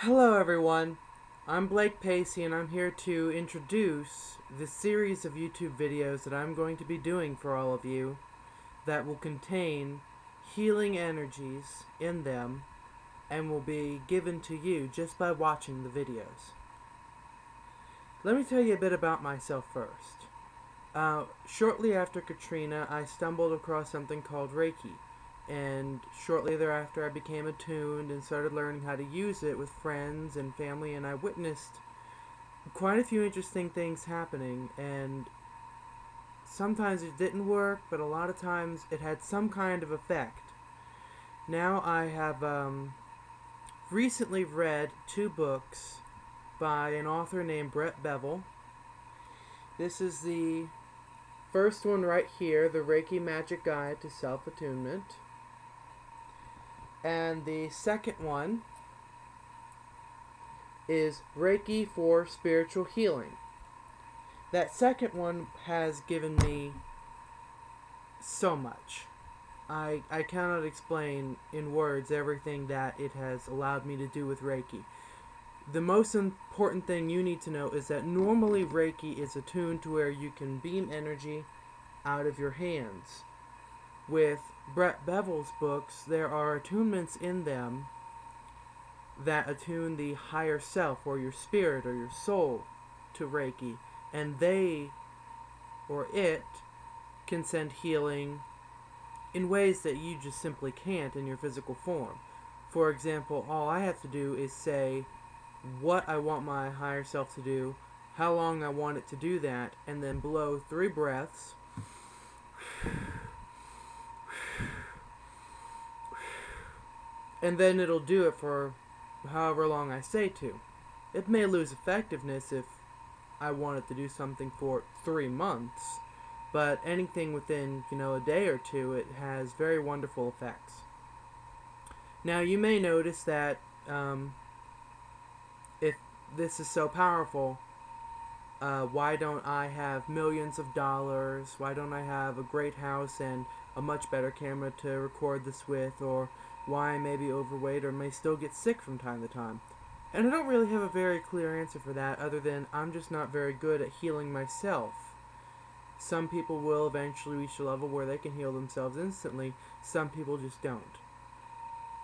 Hello everyone, I'm Paysse and I'm here to introduce the series of YouTube videos that I'm going to be doing for all of you that will contain healing energies in them and will be given to you just by watching the videos. Let me tell you a bit about myself first. Shortly after Katrina, I stumbled across something called Reiki, and shortly thereafter I became attuned and started learning how to use it with friends and family, and I witnessed quite a few interesting things happening, and sometimes it didn't work, but a lot of times it had some kind of effect. Now I have recently read two books by an author named Brett Bevel. This is the first one right here, The Reiki Magic Guide to Self-Attunement. And the second one is Reiki for Spiritual Healing. That second one has given me so much. I cannot explain in words everything that it has allowed me to do with Reiki. The most important thing you need to know is that normally Reiki is attuned to where you can beam energy out of your hands. With Brett Bevel's books, there are attunements in them that attune the higher self or your spirit or your soul to Reiki, and they or it can send healing in ways that you just simply can't in your physical form. For example, all I have to do is say what I want my higher self to do, how long I want it to do that, and then blow 3 breaths and then it'll do it for however long I say to. It may lose effectiveness if I want it to do something for 3 months, but anything within, a day or two, it has very wonderful effects. Now you may notice that if this is so powerful, why don't I have millions of dollars? Why don't I have a great house and a much better camera to record this with? Or why I may be overweight or may still get sick from time to time? And I don't really have a very clear answer for that, other than I'm just not very good at healing myself. Some people will eventually reach a level where they can heal themselves instantly. Some people just don't.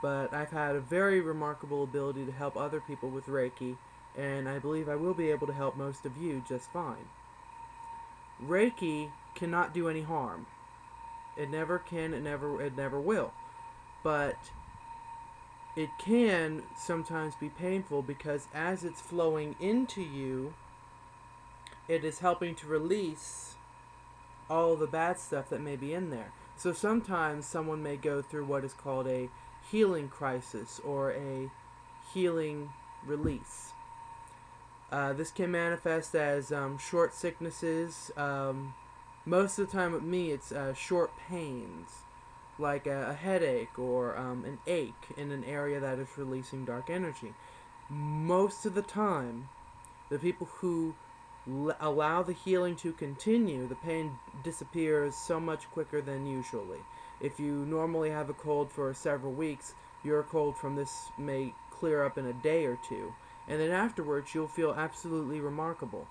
But I've had a very remarkable ability to help other people with Reiki, and I believe I will be able to help most of you just fine. Reiki cannot do any harm. It never can, it never will. But it can sometimes be painful because as it's flowing into you, it is helping to release all the bad stuff that may be in there. So sometimes someone may go through what is called a healing crisis or a healing release. This can manifest as short sicknesses. Most of the time with me it's short pains, like a headache or an ache in an area that is releasing dark energy. Most of the time, the people who allow the healing to continue, the pain disappears so much quicker than usually. If you normally have a cold for several weeks, your cold from this may clear up in a day or two, and then afterwards you'll feel absolutely remarkable.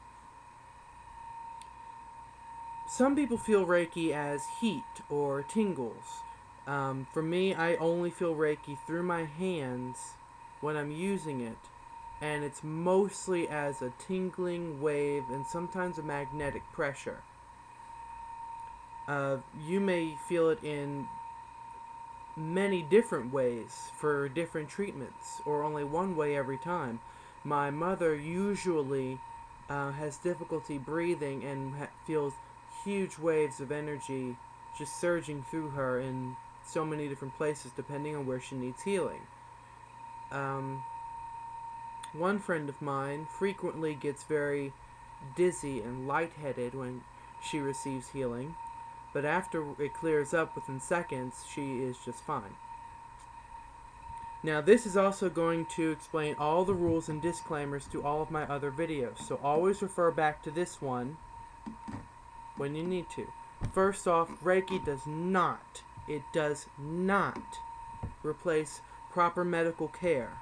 Some people feel Reiki as heat or tingles. For me, I only feel Reiki through my hands when I'm using it, and it's mostly as a tingling wave and sometimes a magnetic pressure. You may feel it in many different ways for different treatments, or only one way every time. My mother usually has difficulty breathing and feels huge waves of energy just surging through her in so many different places depending on where she needs healing. One friend of mine frequently gets very dizzy and lightheaded when she receives healing, but after it clears up within seconds, she is just fine. Now this is also going to explain all the rules and disclaimers to all of my other videos, so always refer back to this one when you need to. First off, Reiki does not replace proper medical care.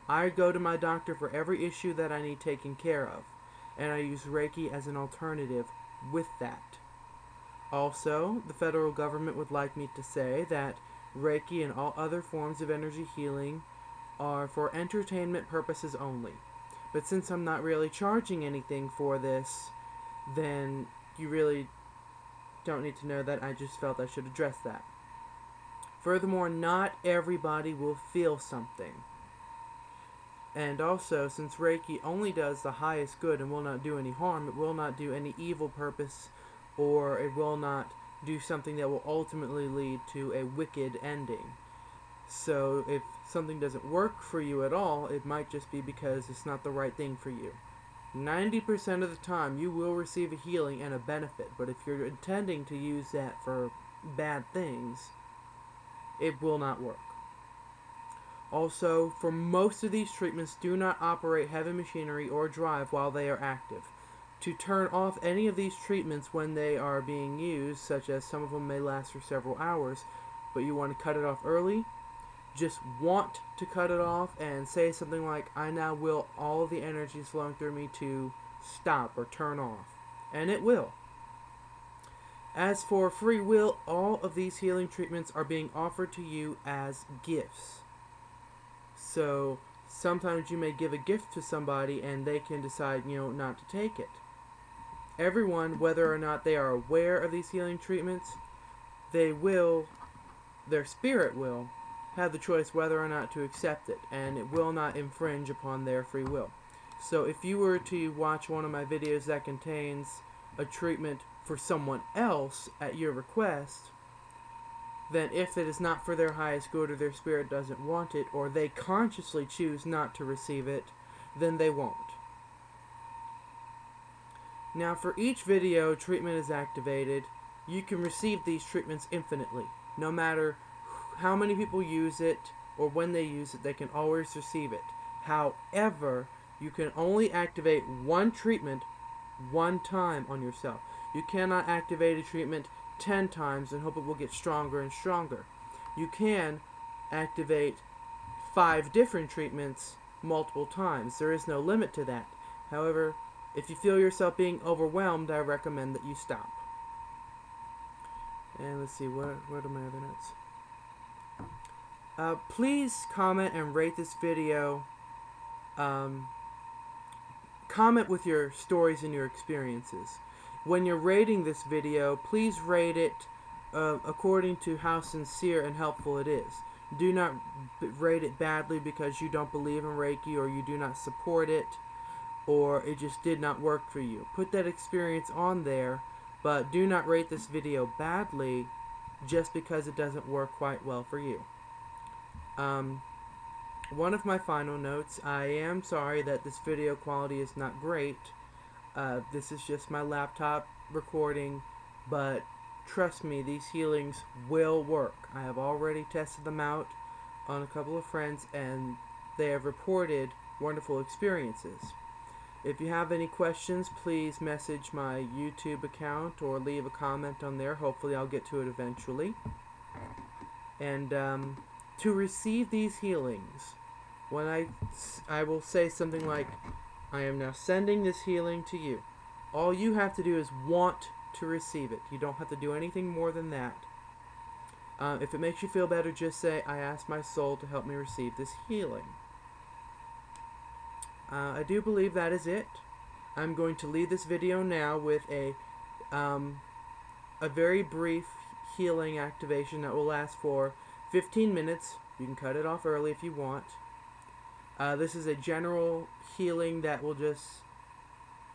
I go to my doctor for every issue that I need taken care of, and I use Reiki as an alternative with that. Also, the federal government would like me to say that Reiki and all other forms of energy healing are for entertainment purposes only. But since I'm not really charging anything for this, then you really don't need to know that. I just felt I should address that. Furthermore, not everybody will feel something. And also, since Reiki only does the highest good and will not do any harm, it will not do any evil purpose, or it will not do something that will ultimately lead to a wicked ending. So if something doesn't work for you at all, it might just be because it's not the right thing for you. 90% of the time you will receive a healing and a benefit, but if you're intending to use that for bad things, it will not work. Also, for most of these treatments, do not operate heavy machinery or drive while they are active. To turn off any of these treatments when they are being used, such as some of them may last for several hours, but you want to cut it off early, just want to cut it off and say something like, I now will all of the energy flowing through me to stop or turn off. And it will. As for free will, all of these healing treatments are being offered to you as gifts. So sometimes you may give a gift to somebody and they can decide, not to take it. Everyone, whether or not they are aware of these healing treatments, their spirit will have the choice whether or not to accept it, and it will not infringe upon their free will. So if you were to watch one of my videos that contains a treatment for someone else at your request, then if it is not for their highest good or their spirit doesn't want it, or they consciously choose not to receive it, then they won't. Now for each video treatment is activated, you can receive these treatments infinitely. No matter how many people use it or when they use it, they can always receive it. However, you can only activate one treatment one time on yourself. You cannot activate a treatment 10 times and hope it will get stronger and stronger. You can activate 5 different treatments multiple times. There is no limit to that. However, if you feel yourself being overwhelmed, I recommend that you stop. And let's see, what are my other notes? Please comment and rate this video. Comment with your stories and your experiences. When you're rating this video, please rate it according to how sincere and helpful it is. Do not rate it badly because you don't believe in Reiki or you do not support it or it just did not work for you. Put that experience on there, but do not rate this video badly just because it doesn't work quite well for you. One of my final notes, I am sorry that this video quality is not great. This is just my laptop recording, but trust me, these healings will work. I have already tested them out on a couple of friends and they have reported wonderful experiences. If you have any questions, please message my YouTube account or leave a comment on there. Hopefully I'll get to it eventually. And to receive these healings, when I will say something like, I am now sending this healing to you. All you have to do is want to receive it. You don't have to do anything more than that. If it makes you feel better, just say, I ask my soul to help me receive this healing. I do believe that is it. I'm going to leave this video now with a very brief healing activation that will last for 15 minutes. You can cut it off early if you want. This is a general healing that will just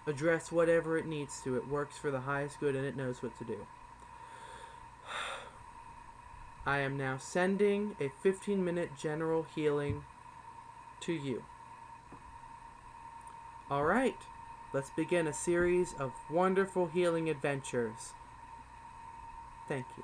address whatever it needs to. It works for the highest good and it knows what to do. I am now sending a 15-minute general healing to you. Alright, let's begin a series of wonderful healing adventures. Thank you.